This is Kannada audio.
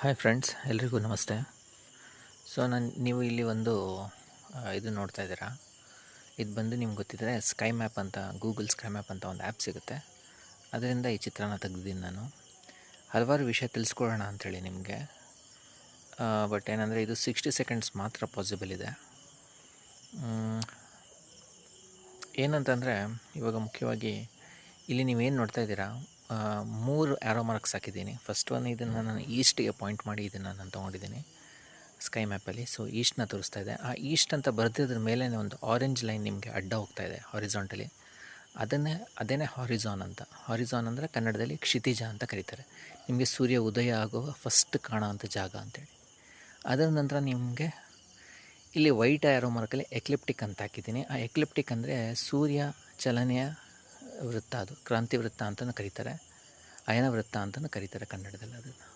ಹಾಯ್ ಫ್ರೆಂಡ್ಸ್, ಎಲ್ರಿಗೂ ನಮಸ್ತೆ. ನೀವು ಇಲ್ಲಿ ಒಂದು ಇದು ನೋಡ್ತಾ ಇದ್ದೀರಾ. ಇದು ಬಂದು ನಿಮ್ಗೆ ಗೊತ್ತಿದ್ದರೆ ಸ್ಕೈ ಮ್ಯಾಪ್ ಅಂತ, ಗೂಗಲ್ ಸ್ಕೈ ಮ್ಯಾಪ್ ಅಂತ ಒಂದು ಆ್ಯಪ್ ಸಿಗುತ್ತೆ. ಅದರಿಂದ ಈ ಚಿತ್ರನ ತೆಗೆದಿದ್ದೀನಿ ನಾನು. ಹಲವಾರು ವಿಷಯ ತಿಳಿಸ್ಕೊಡೋಣ ಅಂಥೇಳಿ ನಿಮಗೆ. ಬಟ್ ಏನಂದರೆ ಇದು 60 ಸೆಕೆಂಡ್ಸ್ ಮಾತ್ರ ಪಾಸಿಬಲ್ ಇದೆ. ಏನಂತಂದರೆ ಇವಾಗ ಮುಖ್ಯವಾಗಿ ಇಲ್ಲಿ ನೀವೇನು ನೋಡ್ತಾ ಇದ್ದೀರಾ, 3 ಆ್ಯರೋ ಮಾರ್ಕ್ಸ್ ಹಾಕಿದ್ದೀನಿ. ಫಸ್ಟ್ ಒನ್ ಇದನ್ನು ನಾನು ಈಸ್ಟಿಗೆ ಪಾಯಿಂಟ್ ಮಾಡಿ ಇದನ್ನು ನಾನು ತೊಗೊಂಡಿದ್ದೀನಿ ಸ್ಕೈ ಮ್ಯಾಪಲ್ಲಿ. ಸೊ ಈಸ್ಟ್ನ ತೋರಿಸ್ತಾ ಇದೆ. ಆ ಈಸ್ಟ್ ಅಂತ ಬರೆದಿದ್ರ ಮೇಲೆ ಒಂದು ಆರೆಂಜ್ ಲೈನ್ ನಿಮಗೆ ಅಡ್ಡ ಹೋಗ್ತಾ ಇದೆ ಹಾರಿಜಾಂಟಲಿ. ಅದೇನೇ ಹಾರಿಜಾನ್ ಅಂತ. ಹಾರಿಜಾನ್ ಅಂದರೆ ಕನ್ನಡದಲ್ಲಿ ಕ್ಷಿತಿಜ ಅಂತ ಕರೀತಾರೆ. ನಿಮಗೆ ಸೂರ್ಯ ಉದಯ ಆಗುವ ಫಸ್ಟ್ ಕಾಣೋವಂಥ ಜಾಗ ಅಂತೇಳಿ. ಅದರ ನಂತರ ನಿಮಗೆ ಇಲ್ಲಿ ವೈಟ್ ಆ್ಯರೋ ಮಾರ್ಕಲ್ಲಿ ಎಕ್ಲಿಪ್ಟಿಕ್ ಅಂತ ಹಾಕಿದ್ದೀನಿ. ಆ ಎಕ್ಲಿಪ್ಟಿಕ್ ಅಂದರೆ ಸೂರ್ಯ ಚಲನೆಯ ವೃತ್ತ, ಅದು ಕ್ರಾಂತಿ ವೃತ್ತ ಅಂತಲೂ ಕರೀತಾರೆ, ಅಯನ ವೃತ್ತ ಅಂತಲೂ ಕರೀತಾರೆ ಕನ್ನಡದಲ್ಲಿ ಅದನ್ನು.